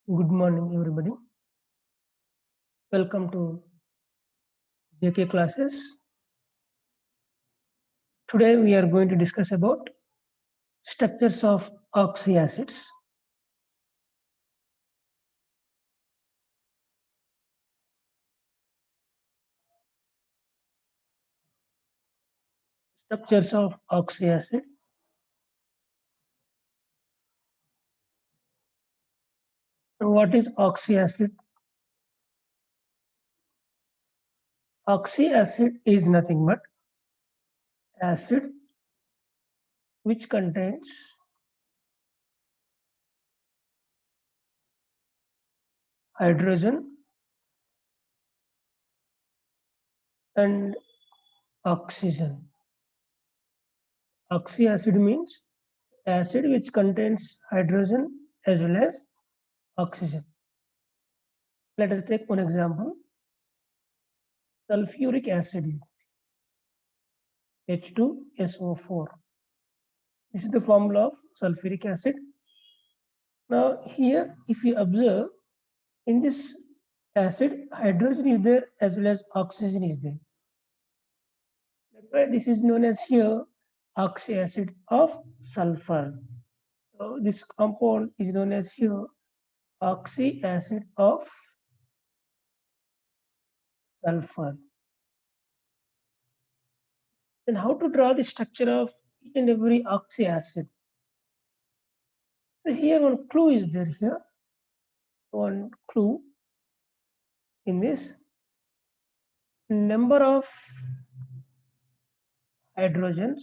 Good morning, everybody. Welcome to JK classes. Today we are going to discuss about structures of oxyacids. Structures of oxyacid. And what is oxyacid? Oxyacid is nothing but acid which contains hydrogen and oxygen. Oxyacid means acid which contains hydrogen as well as oxygen. Let us take one example. Sulfuric acid, H2SO4. This is the formula of sulfuric acid. Now here, if you observe, in this acid, hydrogen is there as well as oxygen is there. That's why this is known as here oxyacid of sulfur. So this compound is known as here oxyacid of sulfur. Then how to draw the structure of each and every oxyacid? So here one clue is there here. One clue in this number of hydrogens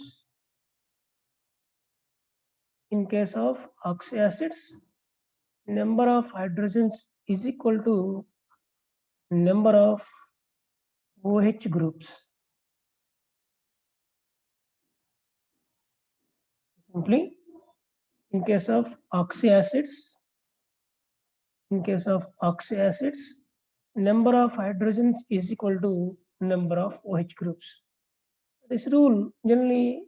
in case of oxyacids, number of hydrogens is equal to number of OH groups. Simply, in case of oxyacids, number of hydrogens is equal to number of OH groups. This rule generally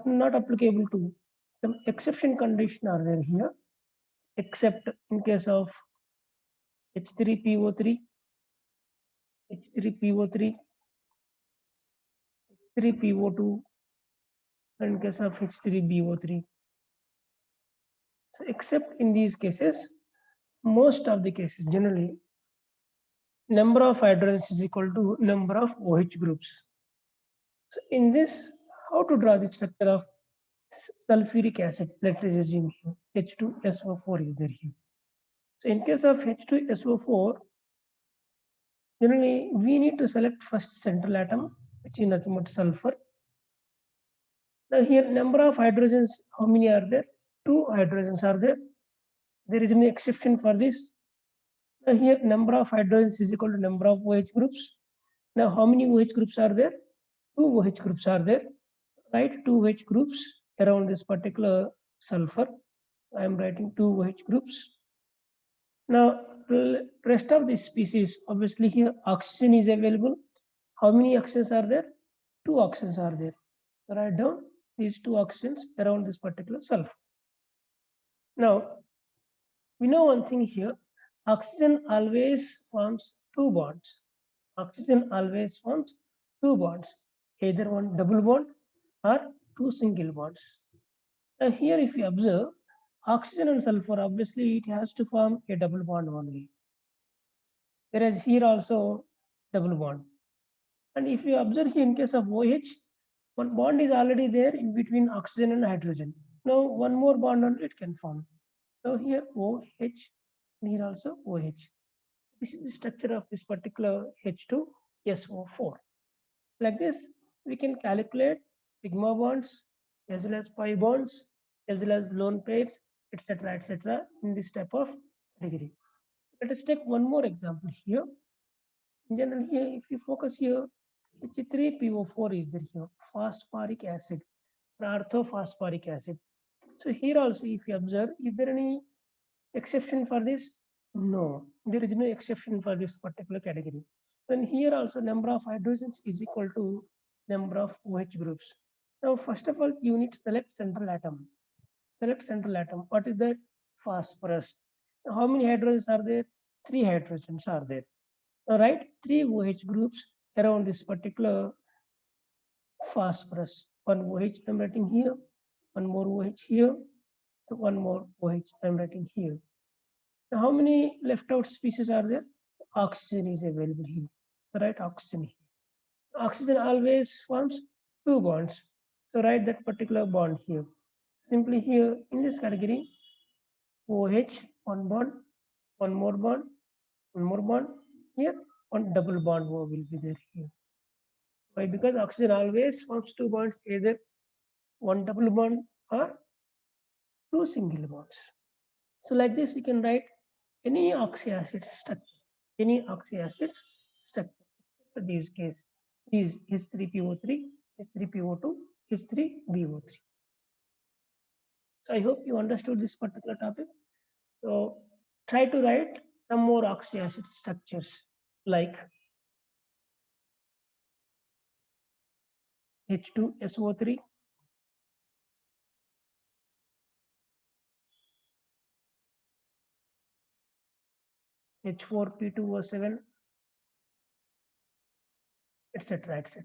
not applicable to some exception condition are there here, except in case of H3PO3, H3PO3, H3PO2, and in case of H3BO3. So except in these cases, most of the cases generally, number of hydrogens is equal to number of OH groups. So in this, how to draw the structure of sulfuric acid? Let us assume here H2SO4 is there here. So in case of H2SO4, generally we need to select first central atom, which is nothing but sulfur. Now here number of hydrogens, how many are there? 2 hydrogens are there. There is no exception for this. Now here number of hydrogens is equal to number of OH groups. Now how many OH groups are there? 2 OH groups are there. Write 2 OH groups around this particular sulfur. I am writing 2 OH groups. Now rest of the species, obviously here oxygen is available. How many oxygens are there? 2 oxygens are there. Write down these 2 oxygens around this particular sulfur. Now we know one thing here, oxygen always forms 2 bonds. Oxygen always forms 2 bonds, either one double bond or 2 single bonds. Now here if you observe, oxygen and sulfur, obviously it has to form a double bond only. Whereas here also double bond. And if you observe here in case of OH, one bond is already there in between oxygen and hydrogen. Now one more bond only it can form. So here OH and here also OH. This is the structure of this particular H2SO4. Like this, we can calculate sigma bonds as well as pi bonds as well as lone pairs, etc. in this type of category. Let us take one more example here. In general, here, if you focus here, H3PO4 is there here, phosphoric acid, orthophosphoric acid. So here also, if you observe, is there any exception for this? No, there is no exception for this particular category. And here also number of hydrogens is equal to number of OH groups. Now, first of all, you need to select central atom. Select central atom. What is that? Phosphorus. How many hydrogens are there? 3 hydrogens are there. All right, 3 OH groups around this particular phosphorus. One OH I'm writing here, one more OH here, so one more OH I'm writing here. Now, how many left out species are there? Oxygen is available here. So write oxygen here. Oxygen always forms 2 bonds. So write that particular bond here. Simply here in this category, OH, one bond, one more bond, one more bond. Here, one double bond will be there here. Why? Because oxygen always forms 2 bonds, either one double bond or 2 single bonds. So like this, you can write any oxyacid structure, any oxyacid structure. For these case, is H3PO3, H3PO2, H3BO3. So I hope you understood this particular topic. So try to write some more oxyacid structures like H2SO3, H4P2O7, etc. etc.